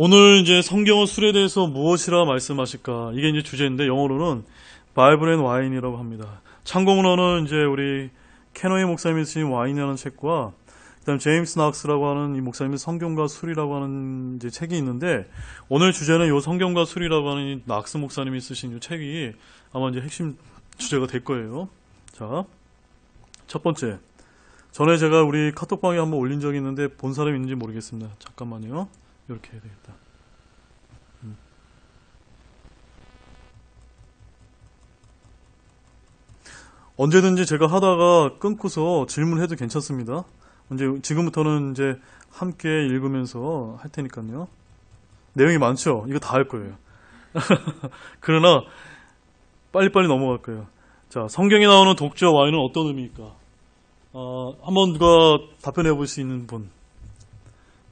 오늘 이제 성경은 술에 대해서 무엇이라 말씀하실까? 이게 이제 주제인데 영어로는 바이블 앤 와인이라고 합니다. 참고문헌은 이제 우리 케노이 목사님이 쓰신 와인이라는 책과 그다음 제임스 낙스라고 하는 이 목사님의 성경과 술이라고 하는 이제 책이 있는데 오늘 주제는 요 성경과 술이라고 하는 이 낙스 목사님이 쓰신 이 책이 아마 이제 핵심 주제가 될 거예요. 자, 첫 번째. 전에 제가 우리 카톡방에 한번 올린 적이 있는데 본 사람이 있는지 모르겠습니다. 잠깐만요. 이렇게 해야 되겠다. 언제든지 제가 하다가 끊고서 질문해도 괜찮습니다. 이제 지금부터는 이제 함께 읽으면서 할 테니까요. 내용이 많죠? 이거 다 할 거예요. 그러나 빨리빨리 넘어갈 거예요. 자, 성경에 나오는 독주와 와인은 어떤 의미일까? 한번 누가 답변해 볼 수 있는 분.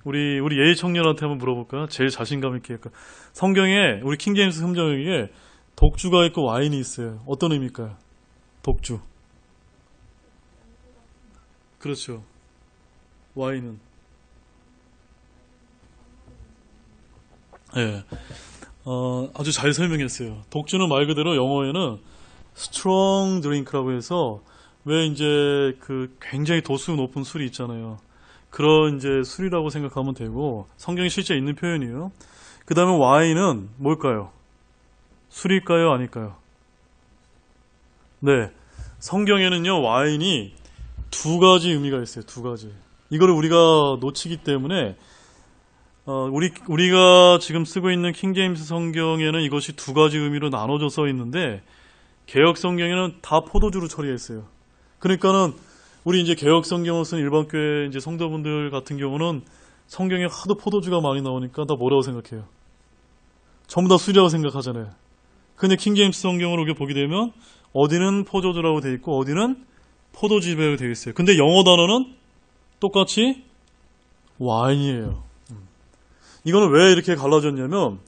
우리 예의 청년한테 한번 물어볼까요? 제일 자신감 있게 할까? 성경에 우리 킹제임스 흠정에게 독주가 있고 와인이 있어요. 어떤 의미일까요? 독주. 그렇죠. 와인은. 예. 아주 잘 설명했어요. 독주는 말 그대로 영어에는 strong drink라고 해서 왜 이제 그 굉장히 도수 높은 술이 있잖아요. 그런 이제 술이라고 생각하면 되고 성경에 실제 있는 표현이에요. 그 다음에 와인은 뭘까요? 술일까요? 아닐까요? 네. 성경에는요, 와인이 두 가지 의미가 있어요. 두 가지. 이거를 우리가 놓치기 때문에, 우리가 지금 쓰고 있는 킹제임스 성경에는 이것이 두 가지 의미로 나눠져 써 있는데, 개역 성경에는 다 포도주로 처리했어요. 그러니까는, 우리 이제 개역 성경을 쓴 일반 교회 이제 성도분들 같은 경우는 성경에 하도 포도주가 많이 나오니까 다 뭐라고 생각해요? 전부 다 술이라고 생각하잖아요. 근데 킹제임스 성경을 우리가 보게 되면, 어디는 포도주라고 되어 있고 어디는 포도즙이라고 되어 있어요. 근데 영어 단어는 똑같이 와인이에요. 이거는 왜 이렇게 갈라졌냐면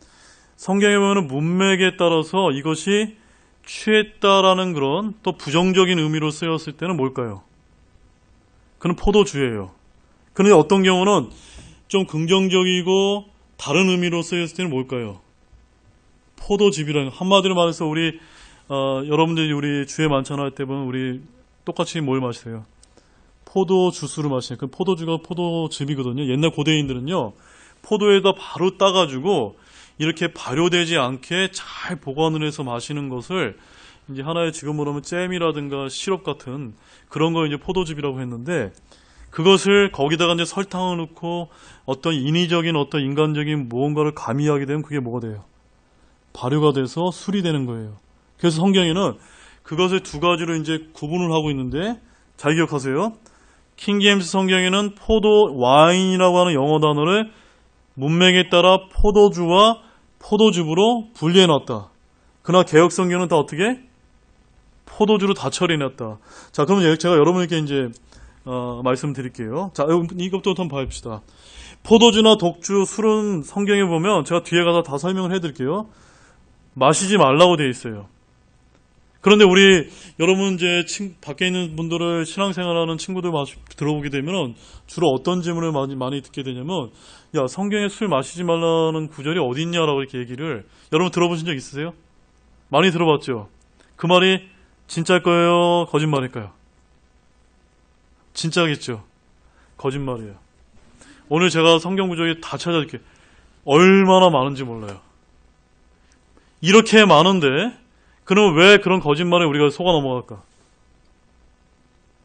성경에 보면 문맥에 따라서 이것이 취했다라는 그런 또 부정적인 의미로 쓰였을 때는 뭘까요? 그는 포도주예요. 그런데 어떤 경우는 좀 긍정적이고 다른 의미로 쓰였을 때는 뭘까요? 포도즙이라는 한마디로 말해서 우리 여러분들이 우리 주에 만찬할 때 보면 우리 똑같이 뭘 마시세요? 포도 주스를 마시니까 그 포도주가 포도즙이거든요. 옛날 고대인들은요. 포도에다 바로 따가지고 이렇게 발효되지 않게 잘 보관을 해서 마시는 것을 이제 하나의 지금으로 하면 잼이라든가 시럽 같은 그런 거 이제 포도즙이라고 했는데 그것을 거기다가 이제 설탕을 넣고 어떤 인위적인 어떤 인간적인 무언가를 가미하게 되면 그게 뭐가 돼요? 발효가 돼서 술이 되는 거예요. 그래서 성경에는 그것을 두 가지로 이제 구분을 하고 있는데 잘 기억하세요. 킹제임스 성경에는 포도 와인이라고 하는 영어 단어를 문맥에 따라 포도주와 포도즙으로 분리해 놨다. 그러나 개역 성경은 다 어떻게? 포도주로 다 처리해 놨다. 자, 그러면 제가 여러분에게 이제 말씀드릴게요. 자, 이것부터 한번 봐봅시다. 포도주나 독주, 술은 성경에 보면 제가 뒤에 가서 다 설명을 해드릴게요. 마시지 말라고 되어 있어요. 그런데 우리 여러분 이제 밖에 있는 분들을 신앙생활하는 친구들 들어보게 되면 주로 어떤 질문을 많이 듣게 되냐면 야 성경에 술 마시지 말라는 구절이 어디 있냐라고 이렇게 얘기를 여러분 들어보신 적 있으세요? 많이 들어봤죠? 그 말이 진짜일 거예요? 거짓말일까요? 진짜겠죠? 거짓말이에요. 오늘 제가 성경 구절이 다 찾아줄게요. 얼마나 많은지 몰라요. 이렇게 많은데 그럼 왜 그런 거짓말에 우리가 속아 넘어갈까?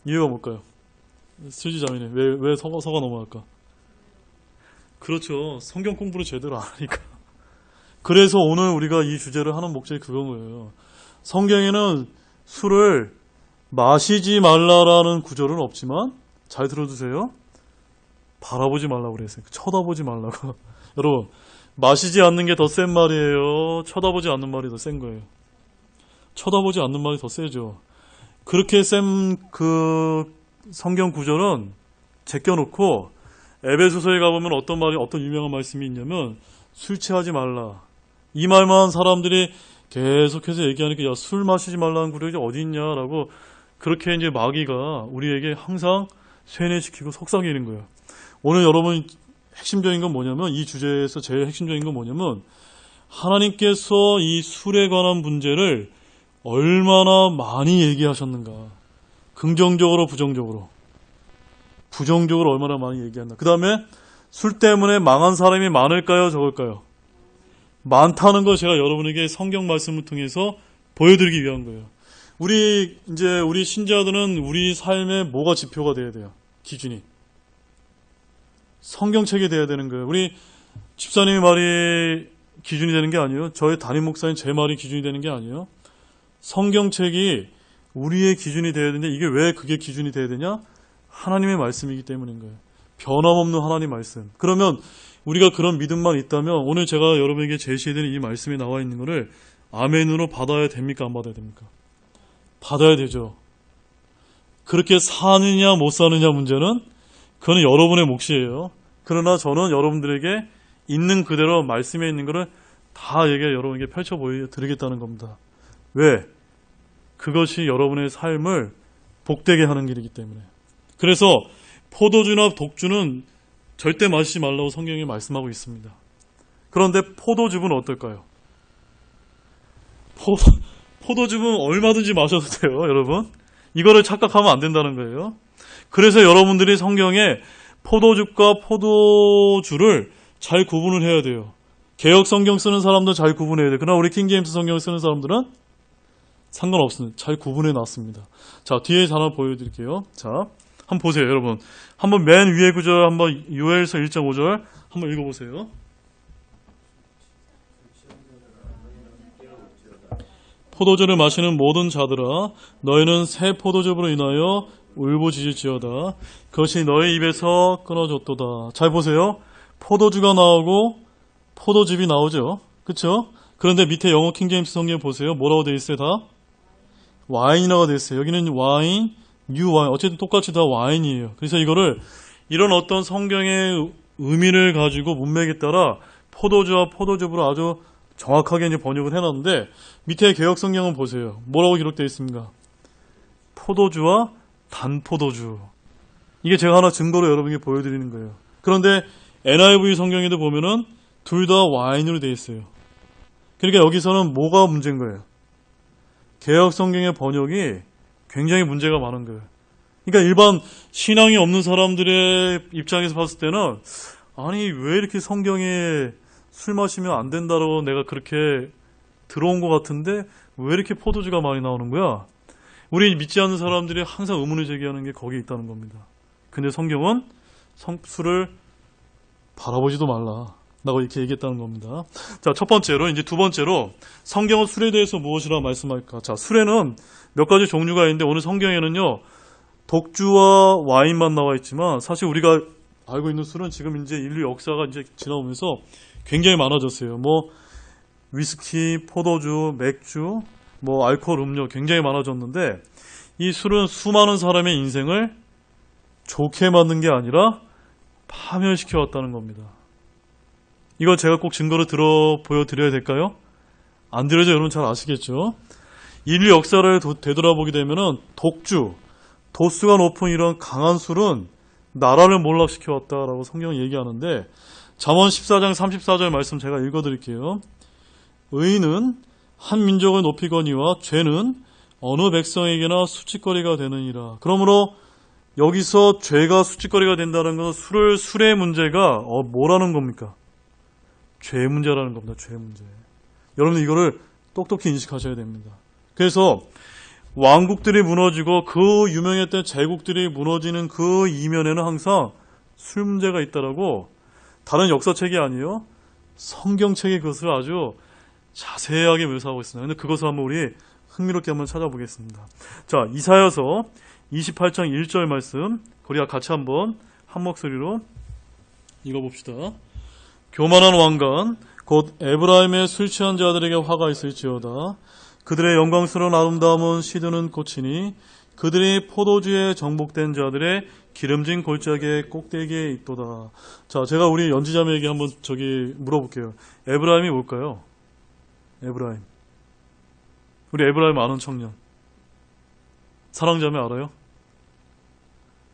이유가 뭘까요? 술지자매님 왜 속아 넘어갈까? 그렇죠. 성경 공부를 제대로 안 하니까. 그래서 오늘 우리가 이 주제를 하는 목적이 그건 거예요. 성경에는 술을 마시지 말라라는 구절은 없지만 잘 들어주세요. 바라보지 말라고 그랬어요. 쳐다보지 말라고. 여러분 마시지 않는 게 더 센 말이에요? 쳐다보지 않는 말이 더 센 거예요? 쳐다보지 않는 말이 더 세죠. 그렇게 센 그 성경 구절은 제껴놓고 에베소서에 가보면 어떤 유명한 말씀이 있냐면 술 취하지 말라. 이 말만 사람들이 계속해서 얘기하니까 야, 술 마시지 말라는 구절이 어디 있냐라고 그렇게 이제 마귀가 우리에게 항상 세뇌시키고 속삭이는 거예요. 오늘 여러분 핵심적인 건 뭐냐면, 이 주제에서 제일 핵심적인 건 뭐냐면, 하나님께서 이 술에 관한 문제를 얼마나 많이 얘기하셨는가. 긍정적으로, 부정적으로. 부정적으로 얼마나 많이 얘기한다. 그 다음에 술 때문에 망한 사람이 많을까요, 적을까요? 많다는 걸 제가 여러분에게 성경 말씀을 통해서 보여드리기 위한 거예요. 우리 신자들은 우리 삶에 뭐가 지표가 돼야 돼요? 기준이. 성경책이 돼야 되는 거예요. 우리 집사님의 말이 기준이 되는 게 아니에요. 저희 담임 목사님 제 말이 기준이 되는 게 아니에요. 성경책이 우리의 기준이 돼야 되는데, 이게 왜 그게 기준이 돼야 되냐? 하나님의 말씀이기 때문인 거예요. 변함없는 하나님 말씀. 그러면 우리가 그런 믿음만 있다면, 오늘 제가 여러분에게 제시해드린 이 말씀에 나와 있는 거를 아멘으로 받아야 됩니까? 안 받아야 됩니까? 받아야 되죠. 그렇게 사느냐 못 사느냐 문제는 그건 여러분의 몫이에요. 그러나 저는 여러분들에게 있는 그대로 말씀에 있는 거를 다 여러분에게 펼쳐 보여드리겠다는 겁니다. 왜? 그것이 여러분의 삶을 복되게 하는 길이기 때문에. 그래서 포도주나 독주는 절대 마시지 말라고 성경이 말씀하고 있습니다. 그런데 포도즙은 어떨까요? 포도즙은 얼마든지 마셔도 돼요, 여러분. 이거를 착각하면 안 된다는 거예요. 그래서 여러분들이 성경에 포도즙과 포도주를 잘 구분을 해야 돼요. 개역 성경 쓰는 사람도 잘 구분해야 돼요. 그러나 우리 킹제임스 성경 쓰는 사람들은 상관없습니다. 잘 구분해 놨습니다. 자, 뒤에 하나 보여드릴게요. 자, 한번 보세요, 여러분. 한번 맨 위에 구절, 한번 요엘서 1.5절 한번 읽어보세요. 포도주를 마시는 모든 자들아, 너희는 새 포도즙으로 인하여 울부짖을지어다. 그것이 너희 입에서 끊어졌도다. 잘 보세요. 포도주가 나오고 포도즙이 나오죠. 그렇죠? 그런데 밑에 영어 킹제임스 성경 보세요. 뭐라고 되어 있어요? 다 와인이라고 되어 있어요. 여기는 와인, 뉴 와인. 어쨌든 똑같이 다 와인이에요. 그래서 이거를 이런 어떤 성경의 의미를 가지고 문맥에 따라 포도주와 포도즙으로 아주 정확하게 이제 번역을 해놨는데, 밑에 개역 성경은 보세요. 뭐라고 기록되어 있습니까? 포도주와 단포도주. 이게 제가 하나 증거로 여러분에게 보여드리는 거예요. 그런데 NIV 성경에도 보면은 둘 다 와인으로 되어 있어요. 그러니까 여기서는 뭐가 문제인 거예요? 개역 성경의 번역이 굉장히 문제가 많은 거예요. 그러니까 일반 신앙이 없는 사람들의 입장에서 봤을 때는, 아니 왜 이렇게 성경에 술 마시면 안 된다고 내가 그렇게 들어온 것 같은데 왜 이렇게 포도주가 많이 나오는 거야? 우리 믿지 않는 사람들이 항상 의문을 제기하는 게 거기에 있다는 겁니다. 근데 성경은 술을 바라보지도 말라 라고 이렇게 얘기했다는 겁니다. 자, 첫 번째로, 이제 두 번째로, 성경은 술에 대해서 무엇이라 말씀할까? 자, 술에는 몇 가지 종류가 있는데, 오늘 성경에는요, 독주와 와인만 나와 있지만, 사실 우리가 알고 있는 술은 지금 이제 인류 역사가 이제 지나오면서 굉장히 많아졌어요. 뭐, 위스키, 포도주, 맥주, 뭐, 알코올 음료 굉장히 많아졌는데, 이 술은 수많은 사람의 인생을 좋게 만든 게 아니라 파멸시켜 왔다는 겁니다. 이걸 제가 꼭 증거로 보여드려야 될까요? 안 드려도 여러분 잘 아시겠죠? 인류 역사를 되돌아보게 되면은 독주, 도수가 높은 이런 강한 술은 나라를 몰락시켜 왔다라고 성경은 얘기하는데, 잠언 14장 34절 말씀 제가 읽어드릴게요. 의인은 한 민족을 높이거니와 죄는 어느 백성에게나 수치거리가 되느니라. 그러므로 여기서 죄가 수치거리가 된다는 것은 술의 문제가 뭐라는 겁니까? 죄 문제라는 겁니다. 죄 문제. 여러분 이거를 똑똑히 인식하셔야 됩니다. 그래서 왕국들이 무너지고 그 유명했던 제국들이 무너지는 그 이면에는 항상 술 문제가 있다라고, 다른 역사책이 아니에요. 성경책이 그것을 아주 자세하게 묘사하고 있습니다. 근데 그것을 한번 우리 흥미롭게 한번 찾아보겠습니다. 자, 이사야서 28장 1절 말씀, 우리가 같이 한번 한 목소리로 읽어봅시다. 교만한 왕관 곧 에브라임의 술 취한 자들에게 화가 있을지어다. 그들의 영광스러운 아름다움은 시드는 꽃이니 그들이 포도주에 정복된 자들의 기름진 골짜기의 꼭대기에 있도다. 자, 제가 우리 연지자매에게 한번 물어볼게요. 에브라임이 뭘까요? 에브라임. 우리 에브라임 아는 청년. 사랑자매 알아요?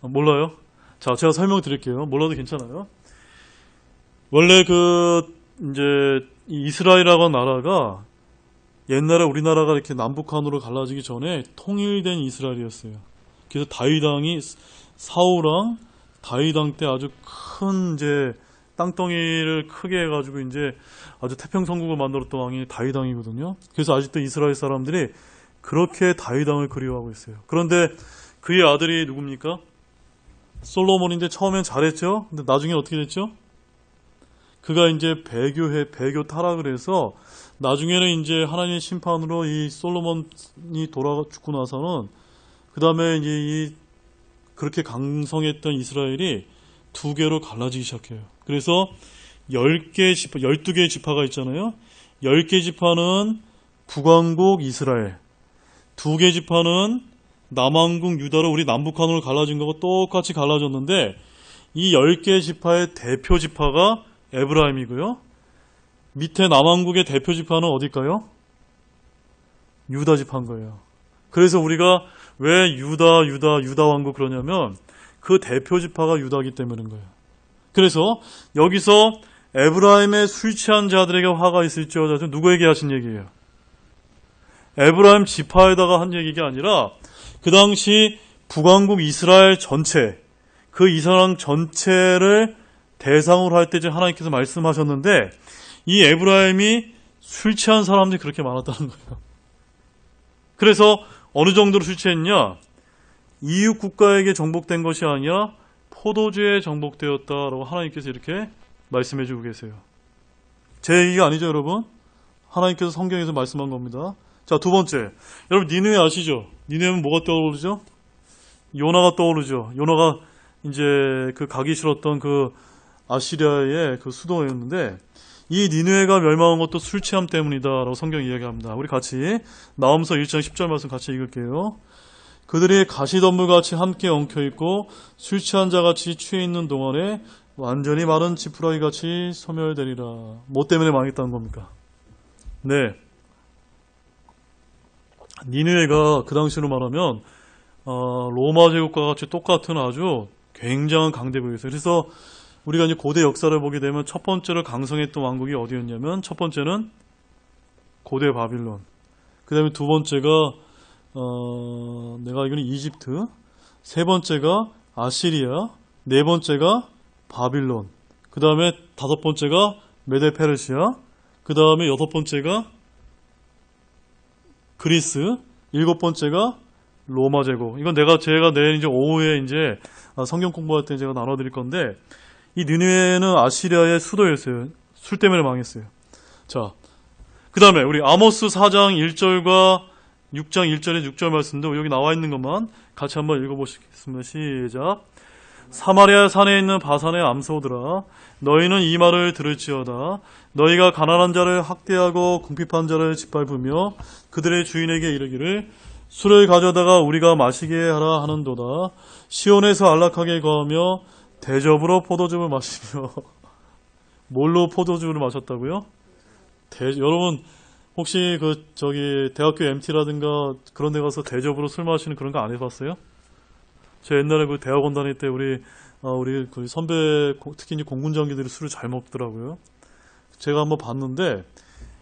몰라요? 자, 제가 설명드릴게요. 몰라도 괜찮아요. 원래 이제 이 이스라엘이라고 하는 나라가 옛날에 우리나라가 이렇게 남북한으로 갈라지기 전에 통일된 이스라엘이었어요. 그래서 다윗 왕이 사울왕 다윗 왕 때 아주 큰 이제 땅덩이를 크게 해가지고 이제 아주 태평성국을 만들었던 왕이 다윗 왕이거든요. 그래서 아직도 이스라엘 사람들이 그렇게 다윗 왕을 그리워하고 있어요. 그런데 그의 아들이 누굽니까? 솔로몬인데 처음엔 잘했죠. 근데 나중에 어떻게 됐죠? 그가 이제 배교 타락을 해서 나중에는 이제 하나님의 심판으로 이 솔로몬이 죽고 나서는 그 다음에 이제 그렇게 강성했던 이스라엘이 두 개로 갈라지기 시작해요. 그래서 12개의 지파가 있잖아요. 10개 지파는 북왕국 이스라엘, 2개 지파는 남왕국 유다로 우리 남북한으로 갈라진 거고 똑같이 갈라졌는데 이 10개 지파의 대표 지파가 에브라임이고요. 밑에 남왕국의 대표 지파는 어딜까요? 유다 지파인 거예요. 그래서 우리가 왜 유다 왕국 그러냐면 그 대표 지파가 유다이기 때문인 거예요. 그래서 여기서 에브라임의 술 취한 자들에게 화가 있을지어다 누구에게 하신 얘기예요? 에브라임 지파에다가 한 얘기가 아니라 그 당시 북왕국 이스라엘 전체, 그 이스라엘 전체를 대상으로 할 때 하나님께서 말씀하셨는데 이 에브라임이 술 취한 사람들이 그렇게 많았다는 거예요. 그래서 어느 정도로 술 취했냐? 이웃 국가에게 정복된 것이 아니라 포도주에 정복되었다라고 하나님께서 이렇게 말씀해 주고 계세요. 제 얘기가 아니죠, 여러분? 하나님께서 성경에서 말씀한 겁니다. 자, 두 번째. 여러분, 니느웨 아시죠? 니느웨는 뭐가 떠오르죠? 요나가 떠오르죠. 요나가 이제 그 가기 싫었던 그 아시리아의 그 수도였는데 이 니느웨가 멸망한 것도 술 취함 때문이다라고 성경이 이야기합니다. 우리 같이 나홈서 1장 10절 말씀 같이 읽을게요. 그들이 가시덤불같이 함께 엉켜있고 술 취한 자같이 취해 있는 동안에 완전히 마른 지푸라기같이 소멸되리라. 뭐 때문에 망했다는 겁니까? 네. 니느웨가 그 당시로 말하면 로마 제국과 같이 똑같은 아주 굉장한 강대국이었어요. 그래서 우리가 이제 고대 역사를 보게 되면 첫 번째로 강성했던 왕국이 어디였냐면 첫 번째는 고대 바빌론. 그 다음에 두 번째가 내가 알기로는 이집트. 세 번째가 아시리아. 네 번째가 바빌론. 그 다음에 다섯 번째가 메데 페르시아. 그 다음에 여섯 번째가 그리스. 일곱 번째가 로마 제국. 이건 제가 내일 이제 오후에 이제 성경 공부할 때 제가 나눠드릴 건데 이 니느웨는 아시리아의 수도였어요. 술 때문에 망했어요. 자, 그 다음에 우리 아모스 4장 1절과 6장 1절에 6절 말씀도 여기 나와 있는 것만 같이 한번 읽어보시겠습니다. 시작. 사마리아 산에 있는 바산의 암소들아, 너희는 이 말을 들을지어다. 너희가 가난한 자를 학대하고 궁핍한 자를 짓밟으며 그들의 주인에게 이르기를 술을 가져다가 우리가 마시게 하라 하는도다. 시온에서 안락하게 거하며 대접으로 포도주를 마시며 뭘로 포도주를 마셨다고요? 여러분 혹시 대학교 MT라든가 그런 데 가서 대접으로 술 마시는 그런 거 안 해봤어요? 저 옛날에 그 대학원 다닐 때 우리 그 선배 특히 이제 공군장교들이 술을 잘 먹더라고요. 제가 한번 봤는데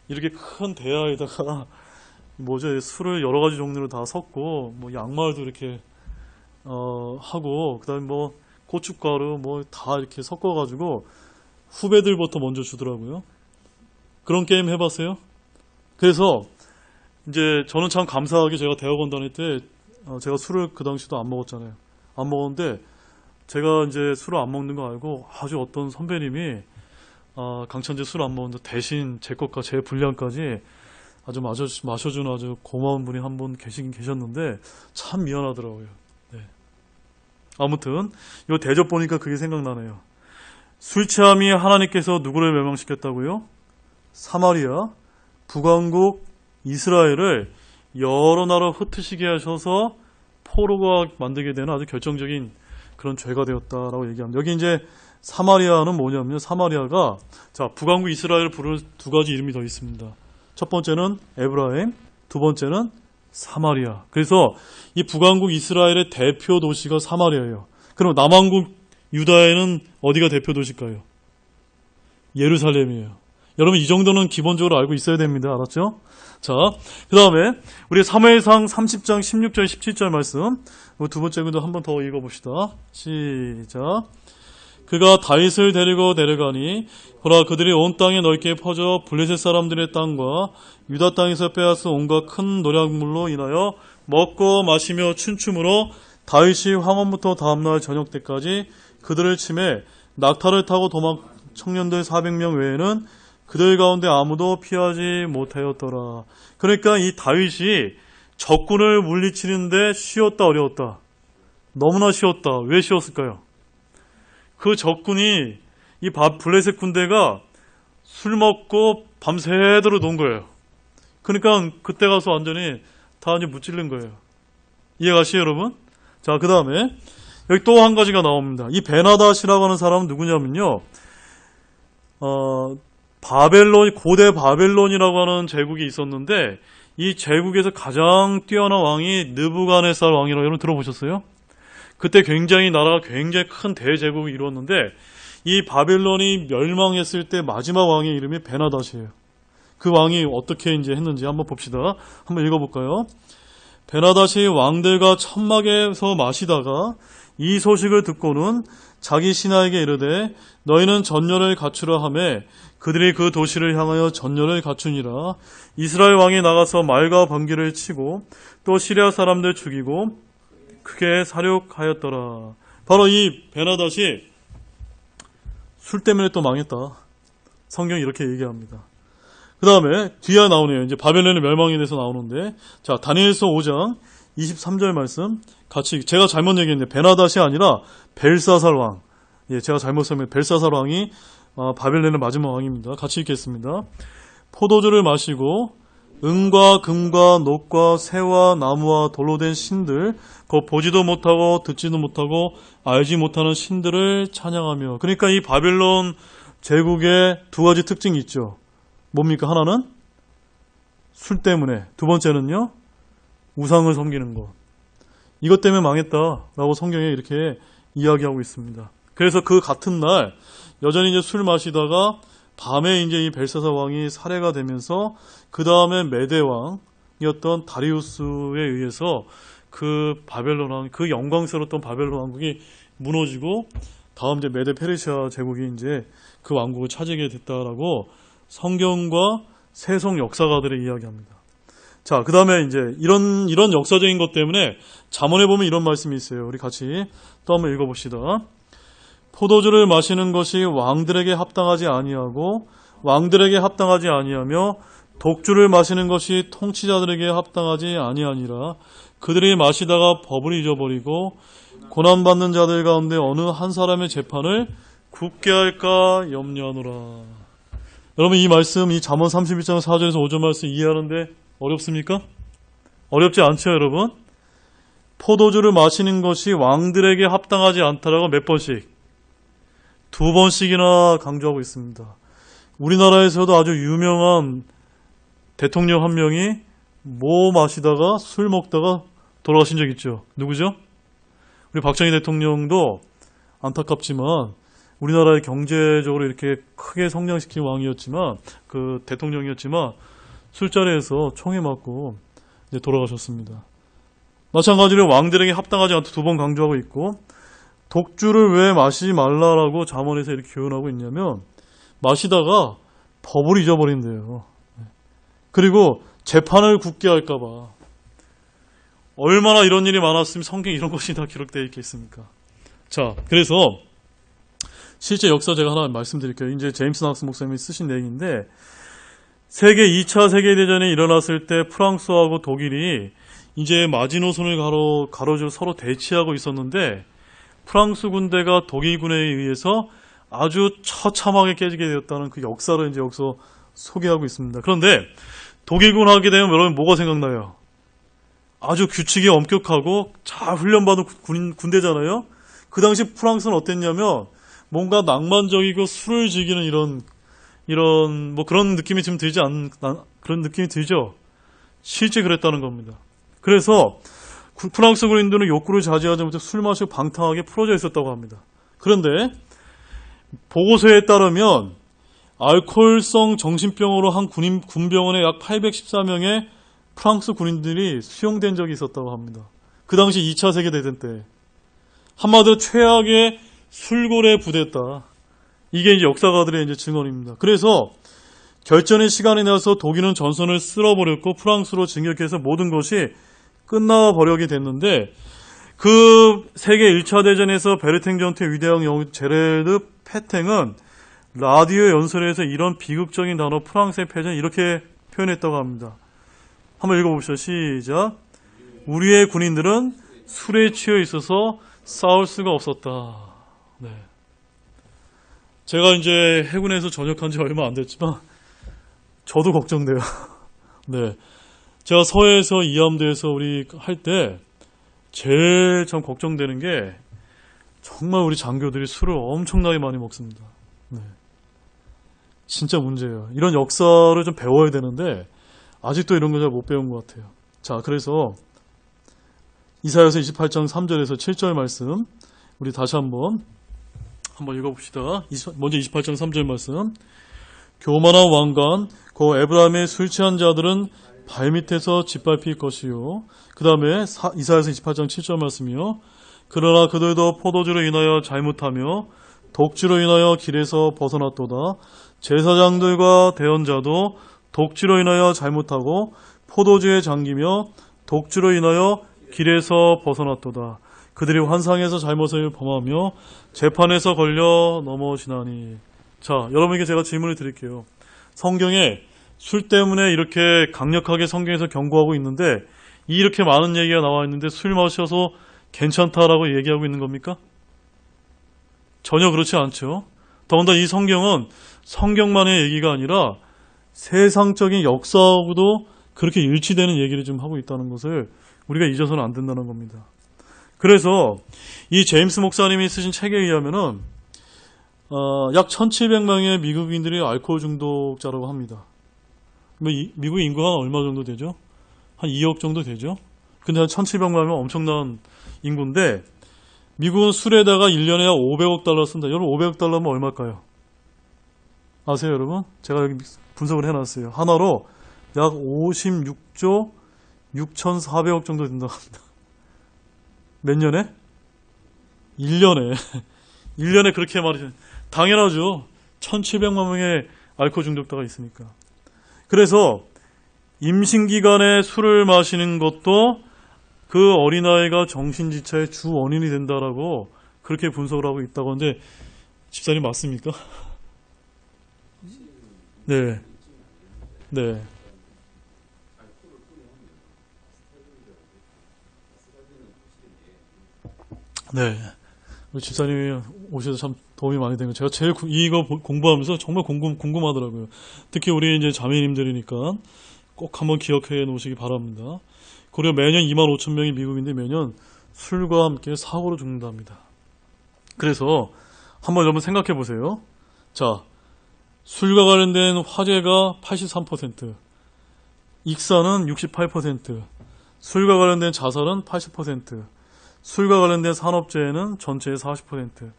이렇게 큰 대야에다가 술을 여러 가지 종류로 다 섞고 양말도 이렇게 하고 그다음에 고춧가루 다 이렇게 섞어가지고 후배들부터 먼저 주더라고요. 그런 게임 해봤어요? 그래서 이제 저는 참 감사하게 제가 대학원 다닐 때 제가 술을 그 당시도 안 먹었잖아요. 안 먹었는데 제가 이제 술을 안 먹는 거 알고 아주 어떤 선배님이 강찬재 술 안 먹는데 대신 제 것과 제 분량까지 아주 마셔주는 아주 고마운 분이 한 분 계셨는데 참 미안하더라고요. 네. 아무튼 이 대접 보니까 그게 생각나네요. 술 취함이 하나님께서 누구를 멸망시켰다고요? 사마리아, 북왕국, 이스라엘을 여러 나라 흩으시게 하셔서 포로가 만들게 되는 아주 결정적인 그런 죄가 되었다라고 얘기합니다. 여기 이제 사마리아는 뭐냐면요. 사마리아가 북왕국 이스라엘을 부르는 두 가지 이름이 더 있습니다. 첫 번째는 에브라임, 두 번째는 사마리아. 그래서 이 북왕국 이스라엘의 대표 도시가 사마리아예요. 그럼 남왕국 유다에는 어디가 대표 도시일까요? 예루살렘이에요. 여러분 이 정도는 기본적으로 알고 있어야 됩니다. 알았죠? 자, 그 다음에 우리 사무엘상 30장 16절 17절 말씀 두 번째 구도 한 번 더 읽어봅시다. 시작. 그가 다윗을 데리고 내려가니 보라 그들이 온 땅에 넓게 퍼져 블레셋 사람들의 땅과 유다 땅에서 빼앗은 온갖 큰 노략물로 인하여 먹고 마시며 춤춤으로 다윗이 황혼부터 다음날 저녁 때까지 그들을 치매 낙타를 타고 도망 청년들 400명 외에는 그들 가운데 아무도 피하지 못하였더라. 그러니까 이 다윗이 적군을 물리치는데 쉬웠다 어려웠다? 너무나 쉬웠다. 왜 쉬웠을까요? 그 적군이 이 블레셋 군대가 술 먹고 밤새도록 논 거예요. 그러니까 그때 가서 완전히 다 이제 무찔른 거예요. 이해가시죠, 여러분? 자, 그 다음에 여기 또 한 가지가 나옵니다. 이 베나닷이라고 하는 사람은 누구냐면요. 고대 바벨론이라고 하는 제국이 있었는데 이 제국에서 가장 뛰어난 왕이 느부갓네살 왕이라고 여러분 들어보셨어요? 그때 나라가 굉장히 큰 대제국을 이루었는데 이 바벨론이 멸망했을 때 마지막 왕의 이름이 베나닷이에요. 그 왕이 어떻게 이제 했는지 한번 봅시다. 한번 읽어볼까요? 베나닷이 왕들과 천막에서 마시다가 이 소식을 듣고는 자기 신하에게 이르되 너희는 전열을 갖추라 하매 그들이 그 도시를 향하여 전열을 갖추니라. 이스라엘 왕이 나가서 말과 번개를 치고 또 시리아 사람들 죽이고 크게 사륙하였더라. 바로 이 베나닷이 술 때문에 또 망했다. 성경이 이렇게 얘기합니다. 그 다음에 뒤에 나오네요. 이제 바벨론의 멸망에 대해서 나오는데, 자, 다니엘서 5장 23절 말씀 같이, 제가 잘못 얘기했는데 베나닷이 아니라 벨사살 왕. 예, 제가 잘못 설명했는데 벨사살 왕이 바벨론의 마지막 왕입니다. 같이 읽겠습니다. 포도주를 마시고 은과 금과 녹과 새와 나무와 돌로 된 신들, 곧 보지도 못하고 듣지도 못하고 알지 못하는 신들을 찬양하며. 그러니까 이 바벨론 제국의 두 가지 특징이 있죠. 뭡니까? 하나는 술 때문에, 두 번째는요 우상을 섬기는 것. 이것 때문에 망했다라고 성경에 이렇게 이야기하고 있습니다. 그래서 그 같은 날 여전히 이제 술 마시다가 밤에 이제 이 벨사살 왕이 살해가 되면서 그 다음에 메대 왕이었던 다리우스에 의해서 그 바벨론 왕, 그 영광스러웠던 바벨론 왕국이 무너지고 다음 이제 메대 페르시아 제국이 이제 그 왕국을 차지하게 됐다라고 성경과 세속 역사가들의 이야기합니다. 자, 그 다음에 이제 이런 역사적인 것 때문에 잠언에 보면 이런 말씀이 있어요. 우리 같이 또 한번 읽어봅시다. 포도주를 마시는 것이 왕들에게 합당하지 아니하고 왕들에게 합당하지 아니하며 독주를 마시는 것이 통치자들에게 합당하지 아니하니라. 그들이 마시다가 법을 잊어버리고 고난받는 자들 가운데 어느 한 사람의 재판을 굳게 할까 염려하노라. 여러분 이 말씀, 이 잠언 31장 4절에서 5절 말씀 이해하는데 어렵습니까? 어렵지 않죠, 여러분? 포도주를 마시는 것이 왕들에게 합당하지 않다라고 몇 번씩? 두 번씩이나 강조하고 있습니다. 우리나라에서도 아주 유명한 대통령 한 명이 마시다가 술 먹다가 돌아가신 적 있죠. 누구죠? 우리 박정희 대통령도 안타깝지만 우리나라의 경제적으로 이렇게 크게 성장시킨 왕이었지만 그 대통령이었지만 술자리에서 총에 맞고 이제 돌아가셨습니다. 마찬가지로 왕들에게 합당하지 않다 두 번 강조하고 있고 독주를 왜 마시지 말라라고 잠언에서 이렇게 교훈하고 있냐면 마시다가 법을 잊어버린대요. 그리고 재판을 굳게 할까봐. 얼마나 이런 일이 많았으면 성경에 이런 것이 다 기록되어 있겠습니까? 자, 그래서 실제 역사 제가 하나 말씀드릴게요. 이제 제임스 낙스 목사님이 쓰신 내용인데 세계 2차 세계대전이 일어났을 때 프랑스하고 독일이 이제 마지노선을 가로지고 서로 대치하고 있었는데 프랑스 군대가 독일군에 의해서 아주 처참하게 깨지게 되었다는 그 역사를 이제 여기서 소개하고 있습니다. 그런데 독일군 하게 되면 여러분 뭐가 생각나요? 아주 규칙이 엄격하고 잘 훈련받은 군대잖아요. 그 당시 프랑스는 어땠냐면 뭔가 낭만적이고 술을 즐기는 이런 뭐 그런 느낌이 좀 그런 느낌이 들죠. 실제 그랬다는 겁니다. 그래서 프랑스 군인들은 욕구를 자제하지 못해 술 마시고 방탕하게 풀어져 있었다고 합니다. 그런데 보고서에 따르면 알코올성 정신병으로 한 군병원에 약 814명의 프랑스 군인들이 수용된 적이 있었다고 합니다. 그 당시 2차 세계대전 때. 한마디로 최악의 술고래 부대였다. 이게 이제 역사가들의 이제 증언입니다. 그래서 결전의 시간이 나서 독일은 전선을 쓸어버렸고 프랑스로 진격해서 모든 것이 끝나버리게 됐는데 그 세계 1차 대전에서 베르탱 전투의 위대한 영웅 제레드 페탱은 라디오 연설에서 이런 비극적인 단어 프랑스의 패전 이렇게 표현했다고 합니다. 한번 읽어봅시다. 시작. 우리의 군인들은 술에 취해 있어서 싸울 수가 없었다. 네. 제가 이제 해군에서 전역한 지 얼마 안 됐지만 저도 걱정돼요. 네. 제가 서해에서 이함대에서 우리 할 때 제일 참 걱정되는 게 정말 우리 장교들이 술을 엄청나게 많이 먹습니다. 네. 진짜 문제예요. 이런 역사를 좀 배워야 되는데 아직도 이런 거 잘 못 배운 것 같아요. 자, 그래서 이사야서 28장 3절에서 7절 말씀 우리 다시 한번 읽어봅시다. 먼저 28장 3절 말씀. 교만한 왕관 고 에브라임의 술 취한 자들은 발밑에서 짓밟힐 것이요. 그 다음에 이사야서 28장 7절 말씀이요. 그러나 그들도 포도주로 인하여 잘못하며 독주로 인하여 길에서 벗어났도다. 제사장들과 대언자도 독주로 인하여 잘못하고 포도주에 잠기며 독주로 인하여 길에서 벗어났도다. 그들이 환상에서 잘못을 범하며 재판에서 걸려 넘어지나니. 자, 여러분에게 제가 질문을 드릴게요. 성경에 술 때문에 이렇게 강력하게 성경에서 경고하고 있는데 이렇게 많은 얘기가 나와 있는데 술 마셔서 괜찮다라고 얘기하고 있는 겁니까? 전혀 그렇지 않죠. 더군다나 이 성경은 성경만의 얘기가 아니라 세상적인 역사하고도 그렇게 일치되는 얘기를 좀 하고 있다는 것을 우리가 잊어서는 안 된다는 겁니다. 그래서 이 제임스 목사님이 쓰신 책에 의하면은 약 1700명의 미국인들이 알코올 중독자라고 합니다. 미국 인구가 얼마 정도 되죠? 한 2억 정도 되죠? 근데 한 1700명이면 엄청난 인구인데 미국은 술에다가 1년에 500억 달러 쓴다. 여러분 500억 달러면 얼마일까요? 아세요 여러분? 제가 여기 분석을 해놨어요. 하나로 약 56조 6,400억 정도 된다고 합니다. 몇 년에? 1년에. 1년에 그렇게 말이죠. 당연하죠. 1700만 명의 알코올 중독자가 있으니까. 그래서 임신기간에 술을 마시는 것도 그 어린아이가 정신지체의 주 원인이 된다라고 그렇게 분석을 하고 있다고 하는데 집사님 맞습니까? 네. 네. 네. 우리 집사님이 오셔서 참 도움이 많이 된 거. 제가 제일 이거 공부하면서 정말 궁금하더라고요. 특히 우리 이제 자매님들이니까 꼭 한번 기억해 놓으시기 바랍니다. 그리고 매년 25,000명이 미국인데 매년 술과 함께 사고로 죽는답니다. 그래서 한번 여러분 생각해 보세요. 자, 술과 관련된 화재가 83%, 익사는 68%, 술과 관련된 자살은 80%, 술과 관련된 산업재해는 전체의 40%,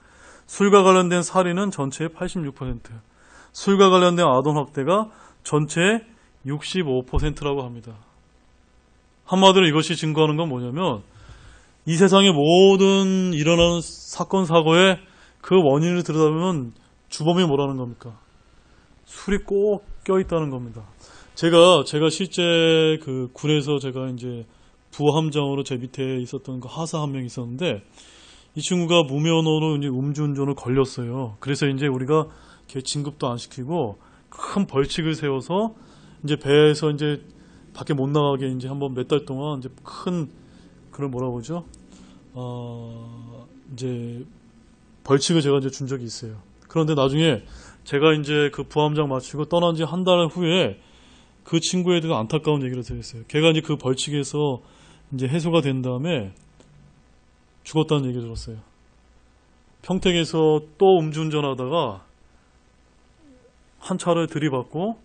술과 관련된 살인은 전체의 86%, 술과 관련된 아동학대가 전체의 65%라고 합니다. 한마디로 이것이 증거하는 건 뭐냐면 이 세상의 모든 일어나는 사건 사고의 그 원인을 들여다보면 주범이 뭐라는 겁니까? 술이 꼭 껴있다는 겁니다. 제가 실제 그 군에서 제가 이제 부함장으로 제 밑에 있었던 그 하사 한 명 있었는데 이 친구가 무면허로 이제 음주운전을 걸렸어요. 그래서 이제 우리가 걔 진급도 안 시키고 큰 벌칙을 세워서 이제 배에서 이제 밖에 못 나가게 이제 한번 몇 달 동안 이제 큰 그걸 뭐라고 그러죠? 이제 벌칙을 제가 이제 준 적이 있어요. 그런데 나중에 제가 이제 그 부함장 마치고 떠난 지 한 달 후에 그 친구에 대해서 안타까운 얘기를 들었어요. 걔가 이제 그 벌칙에서 이제 해소가 된 다음에 죽었다는 얘기를 들었어요. 평택에서 또 음주운전하다가 한 차를 들이받고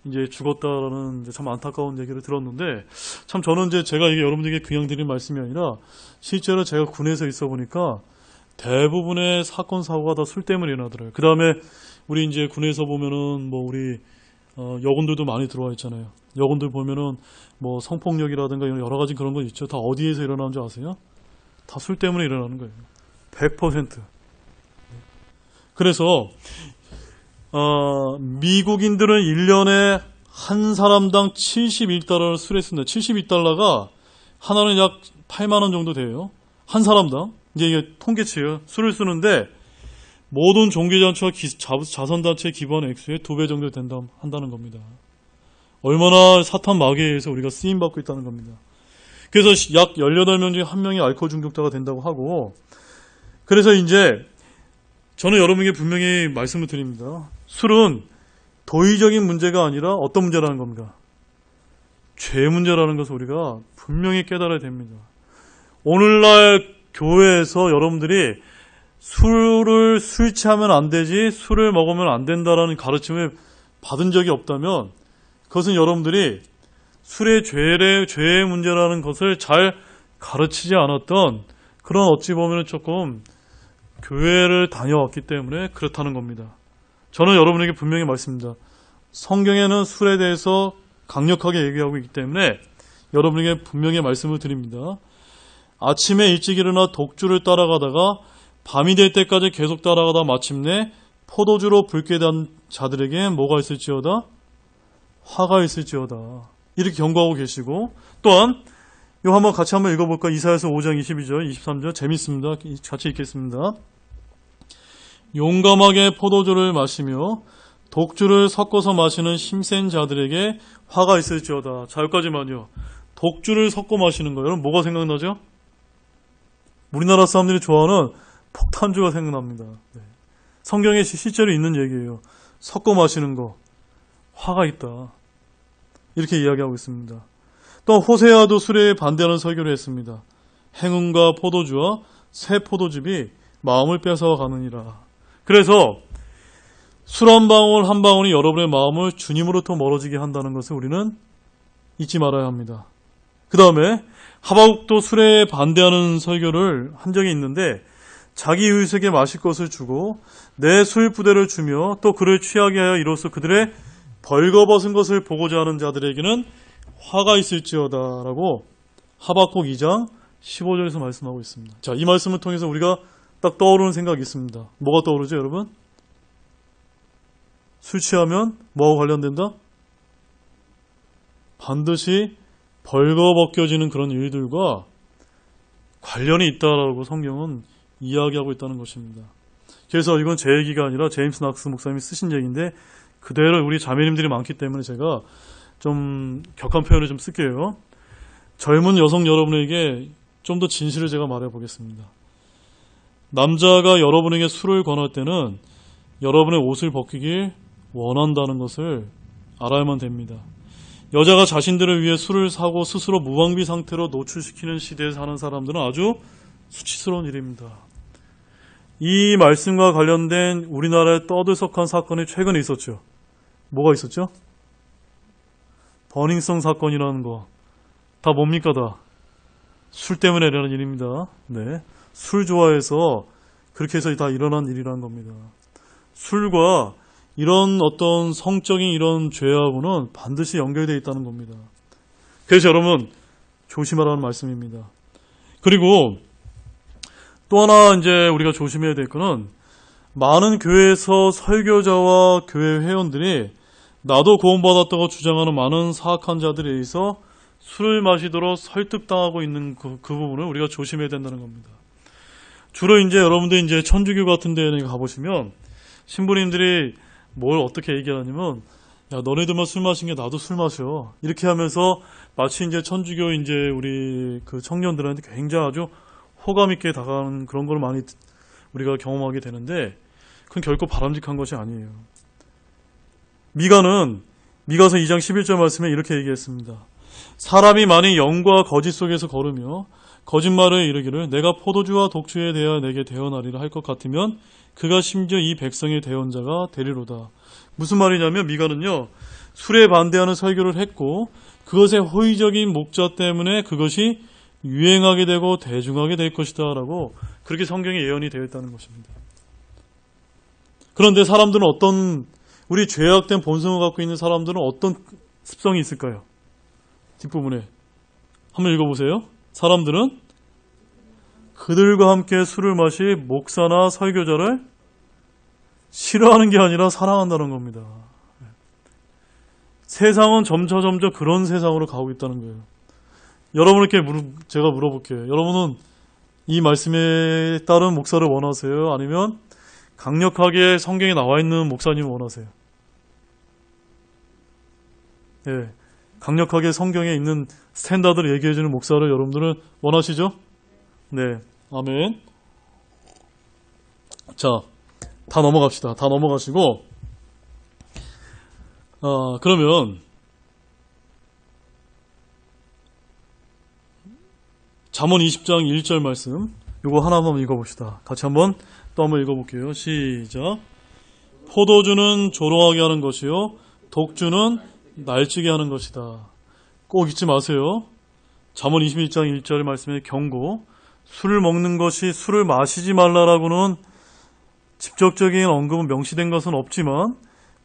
이제 죽었다라는 이제 참 안타까운 얘기를 들었는데 참 저는 이제 제가 이게 여러분들에게 그냥 드린 말씀이 아니라 실제로 제가 군에서 있어 보니까 대부분의 사건 사고가 다 술 때문에 일어나더라고요. 그 다음에 우리 이제 군에서 보면은 뭐 우리 여군들도 많이 들어와 있잖아요. 여군들 보면은 뭐 성폭력이라든가 이런 여러 가지 그런 거 있죠. 다 어디에서 일어나는 줄 아세요? 다 술 때문에 일어나는 거예요. 100%. 그래서 미국인들은 1년에 한 사람당 71달러를 술에 쓴다. 72달러가 하나는 약 8만 원 정도 돼요. 한 사람당. 이제 이게 통계치예요. 술을 쓰는데 모든 종교단체와 자선단체에 기부하는 액수의 2배 정도 한다는 겁니다. 얼마나 사탄 마귀에 의해서 우리가 쓰임받고 있다는 겁니다. 그래서 약 18명 중에 1명이 알코올 중독자가 된다고 하고, 그래서 이제 저는 여러분에게 분명히 말씀을 드립니다. 술은 도의적인 문제가 아니라 어떤 문제라는 겁니까? 죄 문제라는 것을 우리가 분명히 깨달아야 됩니다. 오늘날 교회에서 여러분들이 술을 술 취하면 안 되지, 술을 먹으면 안 된다라는 가르침을 받은 적이 없다면 그것은 여러분들이 술의 죄의 문제라는 것을 잘 가르치지 않았던 그런 어찌 보면 조금 교회를 다녀왔기 때문에 그렇다는 겁니다. 저는 여러분에게 분명히 말씀드립니다. 성경에는 술에 대해서 강력하게 얘기하고 있기 때문에 여러분에게 분명히 말씀을 드립니다. 아침에 일찍 일어나 독주를 따라가다가 밤이 될 때까지 계속 따라가다 마침내 포도주로 붉게 된 자들에게 뭐가 있을지어다? 화가 있을지어다. 이렇게 경고하고 계시고, 또한 이거 한번 같이 한번 읽어볼까? 이사야서 5장 22절, 23절 재밌습니다. 같이 읽겠습니다. 용감하게 포도주를 마시며 독주를 섞어서 마시는 힘센 자들에게 화가 있을지어다. 자, 여기까지만요. 독주를 섞어 마시는 거예요. 여러분 뭐가 생각나죠? 우리나라 사람들이 좋아하는 폭탄주가 생각납니다. 네. 성경에 실제로 있는 얘기예요. 섞어 마시는 거. 화가 있다. 이렇게 이야기하고 있습니다. 또 호세아도 술에 반대하는 설교를 했습니다. 행운과 포도주와 새 포도즙이 마음을 뺏어 가느니라. 그래서 술 한 방울 한 방울이 여러분의 마음을 주님으로부터 멀어지게 한다는 것을 우리는 잊지 말아야 합니다. 그 다음에 하박국도 술에 반대하는 설교를 한 적이 있는데, 자기 이웃에게 마실 것을 주고 내 술 부대를 주며 또 그를 취하게 하여 이로써 그들의 벌거벗은 것을 보고자 하는 자들에게는 화가 있을지어다 라고 하박국 2장 15절에서 말씀하고 있습니다. 자, 이 말씀을 통해서 우리가 딱 떠오르는 생각이 있습니다. 뭐가 떠오르죠, 여러분? 술 취하면 뭐하고 관련된다? 반드시 벌거벗겨지는 그런 일들과 관련이 있다라고 성경은 이야기하고 있다는 것입니다. 그래서 이건 제 얘기가 아니라 제임스 낙스 목사님이 쓰신 얘기인데 그대로 우리 자매님들이 많기 때문에 제가 좀 격한 표현을 좀 쓸게요. 젊은 여성 여러분에게 좀 더 진실을 제가 말해보겠습니다. 남자가 여러분에게 술을 권할 때는 여러분의 옷을 벗기길 원한다는 것을 알아야만 됩니다. 여자가 자신들을 위해 술을 사고 스스로 무방비 상태로 노출시키는 시대에 사는 사람들은 아주 수치스러운 일입니다. 이 말씀과 관련된 우리나라의 떠들썩한 사건이 최근에 있었죠. 뭐가 있었죠? 버닝썬 사건이라는 거. 다 뭡니까 다? 술 때문에 일어난 일입니다. 네, 술 좋아해서 그렇게 해서 다 일어난 일이라는 겁니다. 술과 이런 어떤 성적인 이런 죄하고는 반드시 연결되어 있다는 겁니다. 그래서 여러분 조심하라는 말씀입니다. 그리고 또 하나 이제 우리가 조심해야 될 거는 많은 교회에서 설교자와 교회 회원들이 나도 구원받았다고 주장하는 많은 사악한 자들에 의해서 술을 마시도록 설득당하고 있는 그 부분을 우리가 조심해야 된다는 겁니다. 주로 이제 여러분들 이제 천주교 같은 데에 가보시면 신부님들이 뭘 어떻게 얘기하냐면, 야, 너네들만 술 마신 게 나도 술 마셔. 이렇게 하면서 마치 이제 천주교 이제 우리 그 청년들한테 굉장히 아주 호감 있게 다가가는 그런 걸 많이 우리가 경험하게 되는데, 그건 결코 바람직한 것이 아니에요. 미가서 2장 11절 말씀에 이렇게 얘기했습니다. 사람이 만일 영과 거짓 속에서 걸으며 거짓말을 이르기를 내가 포도주와 독주에 대하여 내게 대언하리라 할 것 같으면 그가 심지어 이 백성의 대언자가 되리로다. 무슨 말이냐면 미가는요, 술에 반대하는 설교를 했고 그것의 호의적인 목자 때문에 그것이 유행하게 되고 대중하게 될 것이다 라고 그렇게 성경에 예언이 되어 있다는 것입니다. 그런데 사람들은 우리 죄악된 본성을 갖고 있는 사람들은 어떤 습성이 있을까요? 뒷부분에 한번 읽어보세요. 사람들은 그들과 함께 술을 마시 목사나 설교자를 싫어하는 게 아니라 사랑한다는 겁니다. 세상은 점차 그런 세상으로 가고 있다는 거예요. 여러분께 제가 물어볼게요. 여러분은 이 말씀에 따른 목사를 원하세요? 아니면 강력하게 성경에 나와 있는 목사님을 원하세요? 예, 강력하게 성경에 있는 스탠다드를 얘기해주는 목사를 여러분들은 원하시죠? 네, 아멘. 자, 다 넘어갑시다. 다 넘어가시고, 그러면 잠언 20장 1절 말씀, 요거 하나만 읽어봅시다. 같이 또 한번 읽어볼게요. 시작. 포도주는 조롱하게 하는 것이요 독주는 날뛰게 하는 것이다. 꼭 잊지 마세요. 잠언 21장 1절 말씀의 경고. 술을 먹는 것이 술을 마시지 말라라고는 직접적인 언급은 명시된 것은 없지만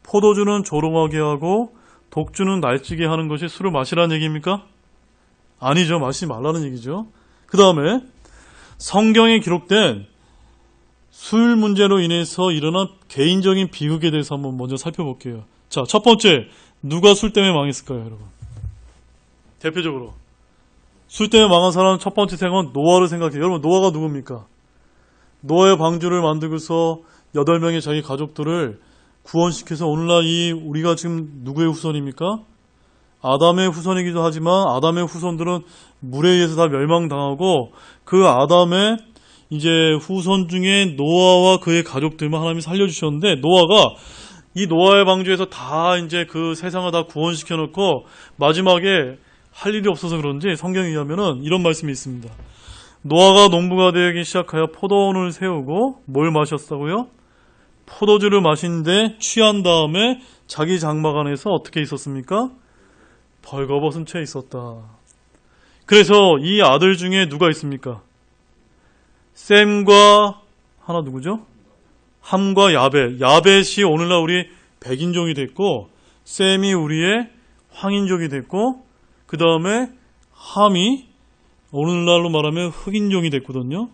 포도주는 조롱하게 하고 독주는 날뛰게 하는 것이 술을 마시라는 얘기입니까? 아니죠. 마시지 말라는 얘기죠. 그 다음에 성경에 기록된 술 문제로 인해서 일어난 개인적인 비극에 대해서 한번 먼저 살펴볼게요. 자, 첫 번째, 누가 술 때문에 망했을까요, 여러분? 대표적으로 술 때문에 망한 사람은 첫 번째 생각은 노아를 생각해요. 여러분, 노아가 누굽니까? 노아의 방주를 만들고서 8명의 자기 가족들을 구원시켜서 오늘날 우리가 지금 누구의 후손입니까? 아담의 후손이기도 하지만 아담의 후손들은 물에 의해서 다 멸망당하고 그 아담의 이제 후손 중에 노아와 그의 가족들만 하나님이 살려주셨는데 노아가 이 노아의 방주에서 다 이제 그 세상을 다 구원시켜 놓고 마지막에 할 일이 없어서 그런지 성경에 의하면은 이런 말씀이 있습니다. 노아가 농부가 되기 시작하여 포도원을 세우고 뭘 마셨다고요? 포도주를 마시는데 취한 다음에 자기 장막 안에서 어떻게 있었습니까? 벌거벗은 채 있었다. 그래서 이 아들 중에 누가 있습니까? 셈과 하나 누구죠? 함과 야벳. 야벳이 오늘날 우리 백인종이 됐고 셈이 우리의 황인족이 됐고 그 다음에 함이 오늘날로 말하면 흑인종이 됐거든요.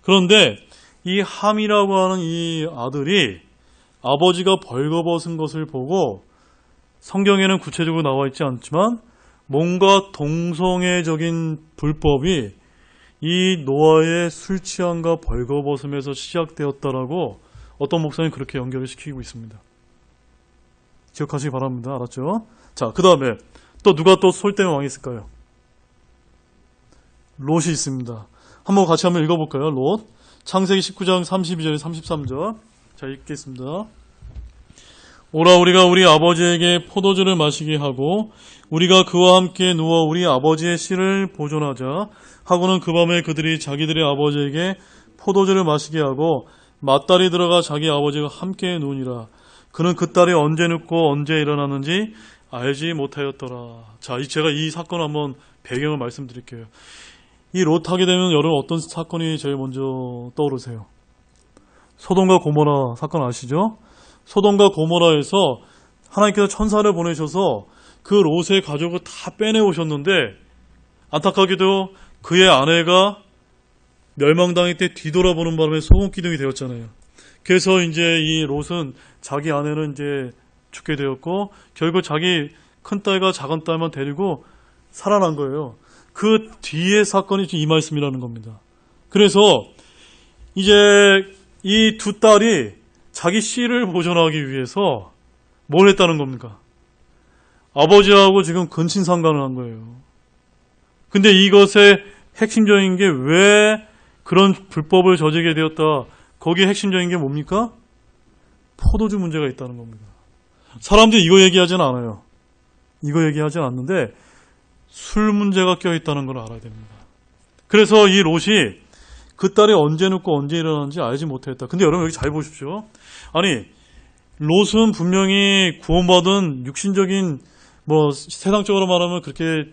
그런데 이 함이라고 하는 이 아들이 아버지가 벌거벗은 것을 보고 성경에는 구체적으로 나와 있지 않지만 뭔가 동성애적인 불법이 이 노아의 술 취함과 벌거벗음에서 시작되었다라고 어떤 목사님 그렇게 연결을 시키고 있습니다. 기억하시기 바랍니다. 알았죠? 자, 그 다음에 또 누가 또 술 때문에 망했을까요? 롯이 있습니다. 같이 한번 읽어볼까요? 롯. 창세기 19장 32절에 33절. 자, 읽겠습니다. 오라 우리가 우리 아버지에게 포도주를 마시게 하고 우리가 그와 함께 누워 우리 아버지의 씨를 보존하자 하고는 그 밤에 그들이 자기들의 아버지에게 포도주를 마시게 하고 맏딸이 들어가 자기 아버지가 함께 누우니라. 그는 그 딸이 언제 눕고 언제 일어났는지 알지 못하였더라. 자, 제가 이 사건 한번 배경을 말씀드릴게요. 이 롯 하게 되면 여러분 어떤 사건이 제일 먼저 떠오르세요? 소돔과 고모라 사건 아시죠? 소돔과 고모라에서 하나님께서 천사를 보내셔서 그 롯의 가족을 다 빼내오셨는데 안타깝게도 그의 아내가 멸망당할 때 뒤돌아보는 바람에 소금기둥이 되었잖아요. 그래서 이제 이 롯은 자기 아내는 이제 죽게 되었고 결국 자기 큰딸과 작은딸만 데리고 살아난 거예요. 그 뒤의 사건이 이 말씀이라는 겁니다. 그래서 이제 이 두 딸이 자기 씨를 보존하기 위해서 뭘 했다는 겁니까? 아버지하고 지금 근친상간을 한 거예요. 근데 이것의 핵심적인 게 왜 그런 불법을 저지르게 되었다. 거기에 핵심적인 게 뭡니까? 포도주 문제가 있다는 겁니다. 사람들이 이거 얘기하지는 않아요. 이거 얘기하지는 않는데 술 문제가 껴있다는 걸 알아야 됩니다. 그래서 이 롯이 그 딸이 언제 눕고 언제 일어나는지 알지 못했다. 근데 여러분 여기 잘 보십시오. 아니 롯은 분명히 구원받은 육신적인 세상적으로 말하면 그렇게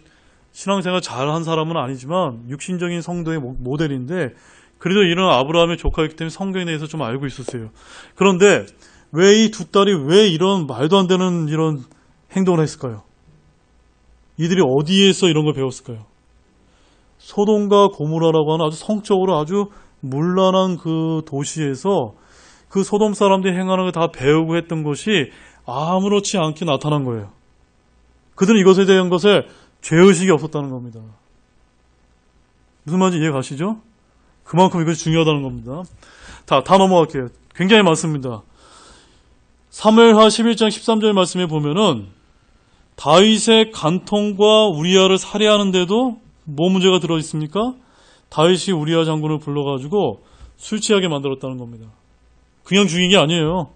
신앙생활 잘한 사람은 아니지만 육신적인 성도의 모델인데 그래도 이런 아브라함의 조카이기 때문에 성경에 대해서 좀 알고 있었어요. 그런데 왜 이 두 딸이 왜 이런 말도 안 되는 이런 행동을 했을까요? 이들이 어디에서 이런 걸 배웠을까요? 소돔과 고모라라고 하는 아주 성적으로 아주 문란한 그 도시에서 그 소돔 사람들이 행하는 걸 다 배우고 했던 것이 아무렇지 않게 나타난 거예요. 그들은 이것에 대한 것에 죄의식이 없었다는 겁니다. 무슨 말인지 이해 가시죠? 그만큼 이것이 중요하다는 겁니다. 다 넘어갈게요. 굉장히 많습니다. 사무엘하 11장 13절 말씀에 보면은 다윗의 간통과 우리아를 살해하는데도 뭐 문제가 들어있습니까? 다윗이 우리아 장군을 불러가지고 술 취하게 만들었다는 겁니다. 그냥 죽인 게 아니에요.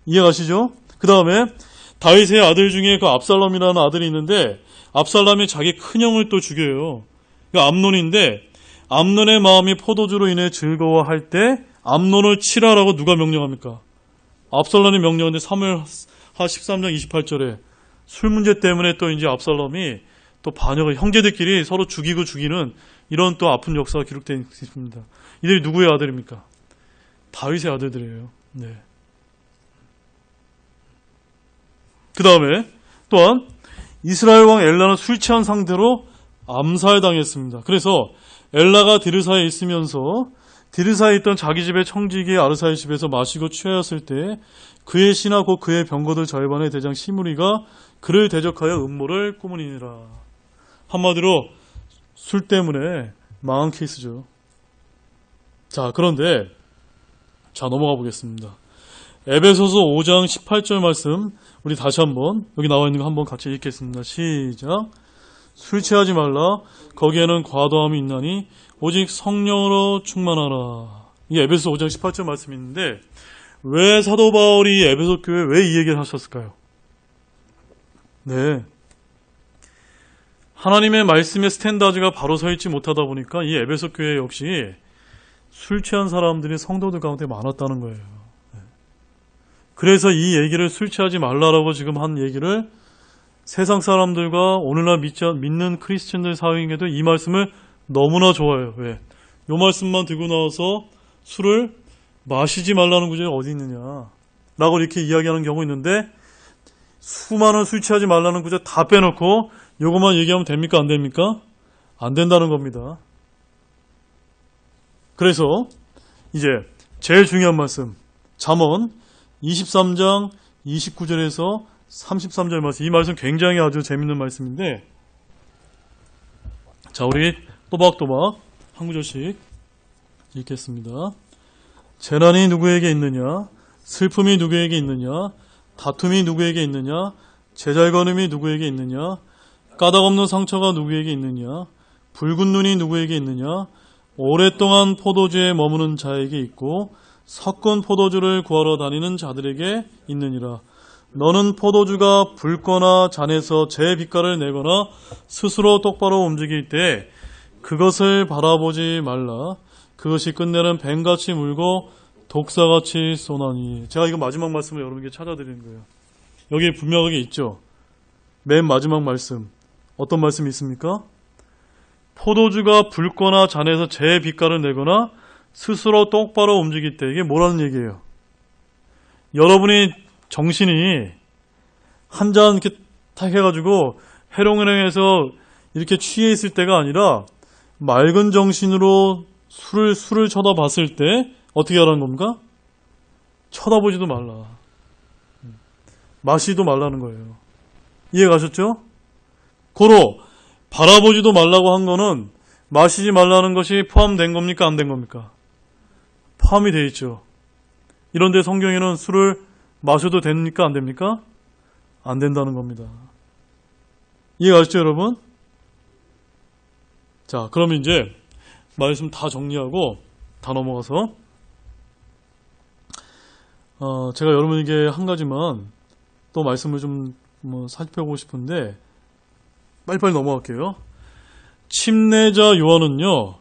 이해 가시죠? 그 다음에 다윗의 아들 중에 그 압살롬이라는 아들이 있는데 압살롬이 자기 큰형을 또 죽여요. 그 암논인데 암논의 마음이 포도주로 인해 즐거워할 때 암논을 치라라고 누가 명령합니까? 압살롬이 명령하는데 사무엘하 13장 28절에 술 문제 때문에 또 이제 압살롬이 또 반역을 형제들끼리 서로 죽이고 죽이는 이런 또 아픈 역사가 기록되어 있습니다. 이들이 누구의 아들입니까? 다윗의 아들들이에요. 네. 그 다음에 또한 이스라엘 왕 엘라는 술 취한 상태로 암살당했습니다. 그래서 엘라가 디르사에 있으면서 디르사에 있던 자기 집의 청지기 아르사의 집에서 마시고 취하였을 때 그의 신하 곧 그의 병거들 절반의 대장 시므리가 그를 대적하여 음모를 꾸무니라. 한마디로 술 때문에 망한 케이스죠. 자, 그런데 넘어가 보겠습니다. 에베소서 5장 18절 말씀 우리 다시 한번 여기 나와 있는 거 한번 같이 읽겠습니다. 시작. 술 취하지 말라. 거기에는 과도함이 있나니 오직 성령으로 충만하라. 이게 에베소 5장 18절 말씀이 있는데 왜 사도 바울이 에베소 교회에 왜 이 얘기를 하셨을까요? 네. 하나님의 말씀의 스탠다드가 바로 서 있지 못하다 보니까 이 에베소 교회 역시 술 취한 사람들이 성도들 가운데 많았다는 거예요. 그래서 이 얘기를 술 취하지 말라라고 지금 한 얘기를 세상 사람들과 오늘날 믿는 크리스천들 사이에도 이 말씀을 너무나 좋아해요. 왜? 이 말씀만 들고 나와서 술을 마시지 말라는 구절이 어디 있느냐 라고 이렇게 이야기하는 경우 있는데 수많은 술 취하지 말라는 구절 다 빼놓고 이것만 얘기하면 됩니까? 안 됩니까? 안 된다는 겁니다. 그래서 이제 제일 중요한 말씀 잠언 23장 29절에서 33절 말씀 이 말씀 굉장히 아주 재밌는 말씀인데 자 우리 또박또박 한 구절씩 읽겠습니다. 재난이 누구에게 있느냐 슬픔이 누구에게 있느냐 다툼이 누구에게 있느냐 제잘거림이 누구에게 있느냐 까닭없는 상처가 누구에게 있느냐 붉은 눈이 누구에게 있느냐 오랫동안 포도주에 머무는 자에게 있고 섞은 포도주를 구하러 다니는 자들에게 있느니라. 너는 포도주가 붉거나 잔에서 제 빛깔을 내거나 스스로 똑바로 움직일 때 그것을 바라보지 말라. 그것이 끝내는 뱀같이 물고 독사같이 쏘나니. 제가 이거 마지막 말씀을 여러분께 찾아드리는 거예요. 여기 분명하게 있죠. 맨 마지막 말씀. 어떤 말씀이 있습니까? 포도주가 붉거나 잔에서 제 빛깔을 내거나 스스로 똑바로 움직일 때 이게 뭐라는 얘기예요? 여러분이 정신이 한 잔 이렇게 탁 해가지고 해롱해롱해서 이렇게 취해 있을 때가 아니라 맑은 정신으로 술을 쳐다봤을 때 어떻게 하라는 겁니까? 쳐다보지도 말라. 마시지도 말라는 거예요. 이해 가셨죠? 고로 바라보지도 말라고 한 거는 마시지 말라는 것이 포함된 겁니까? 안 된 겁니까? 포함이 되어 있죠. 이런데 성경에는 술을 마셔도 됩니까? 안 됩니까? 안 된다는 겁니다. 이해 가시죠, 여러분? 자, 그럼 이제 말씀 다 정리하고 다 넘어가서 제가 여러분에게 한 가지만 또 말씀을 좀 살펴보고 싶은데 빨리빨리 넘어갈게요. 침례자 요한은요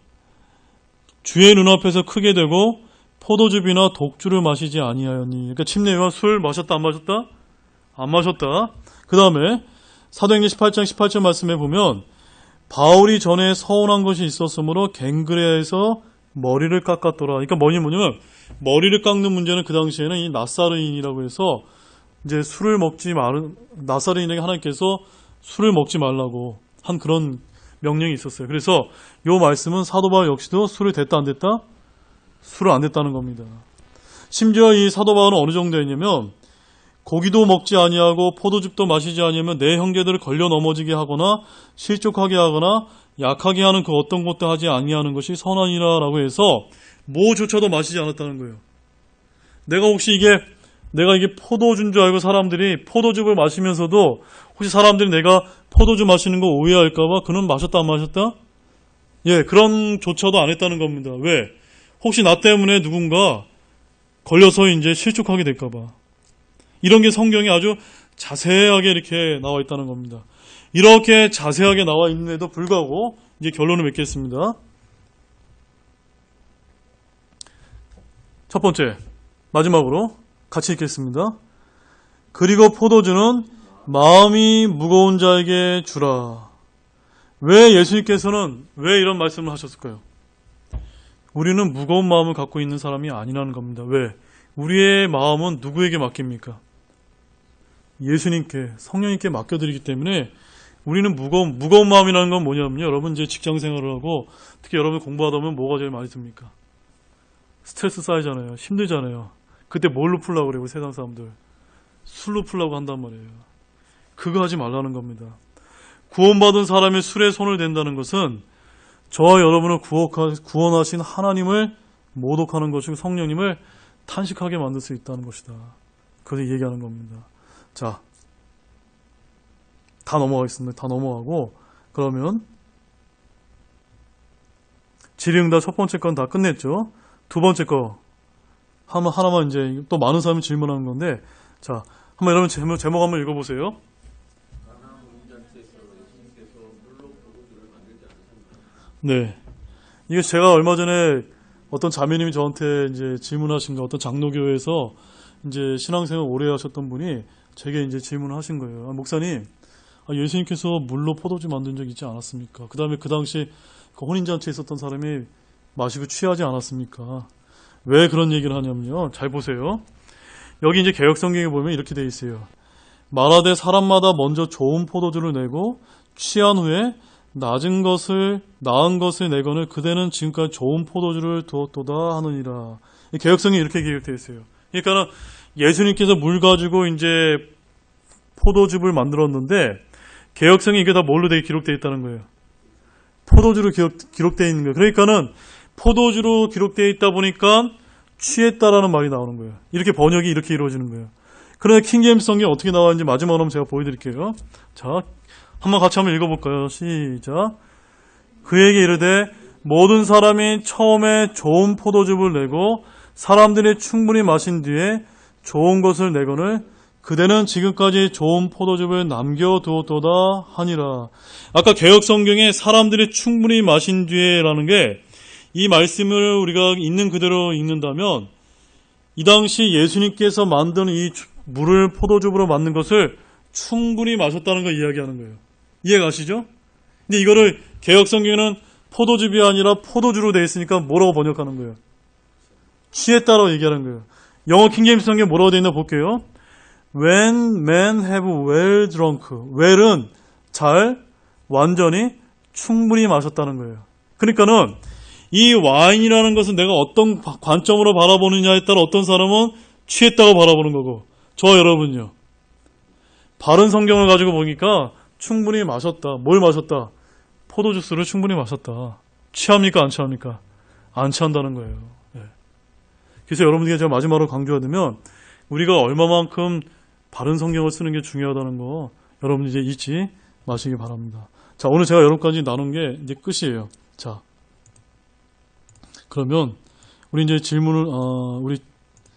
주의 눈앞에서 크게 되고 포도주비나 독주를 마시지 아니하였니. 그러니까 침례 요한 술 마셨다 안 마셨다? 안 마셨다. 그 다음에 사도행전 18장 18절 말씀에 보면 바울이 전에 서운한 것이 있었으므로 갱그레아에서 머리를 깎았더라. 그러니까 뭐냐면 머리를 깎는 문제는 그 당시에는 이 나사르인이라고 해서 이제 술을 먹지 말은 나사르인에게 하나님께서 술을 먹지 말라고 한 그런 명령이 있었어요. 그래서 요 말씀은 사도 바울 역시도 술을 댔다 안 댔다? 술을 안 댔다는 겁니다. 심지어 이 사도 바울은 어느 정도였냐면 고기도 먹지 아니하고 포도즙도 마시지 아니하면 내 형제들을 걸려 넘어지게 하거나 실족하게 하거나 약하게 하는 그 어떤 것도 하지 아니하는 것이 선하니라라고 해서 뭐조차도 마시지 않았다는 거예요. 내가 이게 포도주인 줄 알고 사람들이 포도즙을 마시면서도 혹시 사람들이 내가 포도주 마시는 거 오해할까봐 그는 마셨다 안 마셨다? 예, 그런 조차도 안 했다는 겁니다. 왜? 혹시 나 때문에 누군가 걸려서 이제 실족하게 될까봐. 이런 게 성경에 아주 자세하게 이렇게 나와 있다는 겁니다. 이렇게 자세하게 나와 있는데도 불구하고 이제 결론을 맺겠습니다. 첫 번째, 마지막으로 같이 읽겠습니다. 그리고 포도주는 마음이 무거운 자에게 주라. 왜 예수님께서는 왜 이런 말씀을 하셨을까요? 우리는 무거운 마음을 갖고 있는 사람이 아니라는 겁니다. 왜? 우리의 마음은 누구에게 맡깁니까? 예수님께, 성령님께 맡겨드리기 때문에 우리는 무거운 마음이라는 건 뭐냐면요. 여러분 이제 직장 생활을 하고 특히 여러분 공부하다 보면 뭐가 제일 많이 듭니까? 스트레스 쌓이잖아요. 힘들잖아요. 그때 뭘로 풀려고 그래요, 세상 사람들? 술로 풀려고 한단 말이에요. 그거 하지 말라는 겁니다. 구원받은 사람이 술에 손을 댄다는 것은 저와 여러분을 구원하신 하나님을 모독하는 것이고 성령님을 탄식하게 만들 수 있다는 것이다. 그것을 얘기하는 겁니다. 자, 다 넘어가겠습니다. 다 넘어가고 그러면 질의응답 첫 번째 건 다 끝냈죠. 두 번째 거 하나만 이제 또 많은 사람이 질문하는 건데 자, 한번 여러분 제목 한번 읽어보세요. 네, 이게 제가 얼마 전에 어떤 자매님이 저한테 이제 질문하신 거 어떤 장로교회에서 이제 신앙생활 오래 하셨던 분이 제게 이제 질문을 하신 거예요. 목사님, 예수님께서 물로 포도주 만든 적 있지 않았습니까? 그 다음에 그 당시 그 혼인잔치에 있었던 사람이 마시고 취하지 않았습니까? 왜 그런 얘기를 하냐면요. 잘 보세요. 여기 이제 개역성경에 보면 이렇게 돼 있어요. 말하되 사람마다 먼저 좋은 포도주를 내고 취한 후에 나은 것을 내거늘 그대는 지금까지 좋은 포도주를 두었도다 하느니라. 개역성이 이렇게 기록되어 있어요. 그러니까 예수님께서 물 가지고 이제 포도즙을 만들었는데 개역성이 이게 다 뭘로 기록되어 있다는 거예요. 포도주로 기록되어 있는 거예요. 그러니까는 포도주로 기록되어 있다 보니까 취했다라는 말이 나오는 거예요. 이렇게 번역이 이렇게 이루어지는 거예요. 그러나 킹제임스 성경이 어떻게 나왔는지 마지막으로 한번 제가 보여드릴게요. 자, 같이 한번 읽어볼까요? 시작. 그에게 이르되 모든 사람이 처음에 좋은 포도즙을 내고 사람들이 충분히 마신 뒤에 좋은 것을 내거늘 그대는 지금까지 좋은 포도즙을 남겨두었도다 하니라. 아까 개역성경에 사람들이 충분히 마신 뒤에라는 게 이 말씀을 우리가 있는 그대로 읽는다면 이 당시 예수님께서 만든 이 물을 포도즙으로 만든 것을 충분히 마셨다는 걸 이야기하는 거예요. 이해가시죠? 근데 이거를 개역성경에는 포도즙이 아니라 포도주로 되어 있으니까 뭐라고 번역하는 거예요? 취했다라고 얘기하는 거예요. 영어 킹제임스 성경에 뭐라고 되어 있나 볼게요. When men have well drunk. well은 잘, 완전히, 충분히 마셨다는 거예요. 그러니까는 이 와인이라는 것은 내가 어떤 관점으로 바라보느냐에 따라 어떤 사람은 취했다고 바라보는 거고 저와 여러분요. 바른 성경을 가지고 보니까 충분히 마셨다. 뭘 마셨다? 포도주스를 충분히 마셨다. 취합니까? 안 취합니까? 안 취한다는 거예요. 네. 그래서 여러분들께 제가 마지막으로 강조하면 우리가 얼마만큼 바른 성경을 쓰는 게 중요하다는 거 여러분 이제 잊지 마시기 바랍니다. 자, 오늘 제가 여러분까지 나눈 게 이제 끝이에요. 자, 그러면 우리 이제 질문을 우리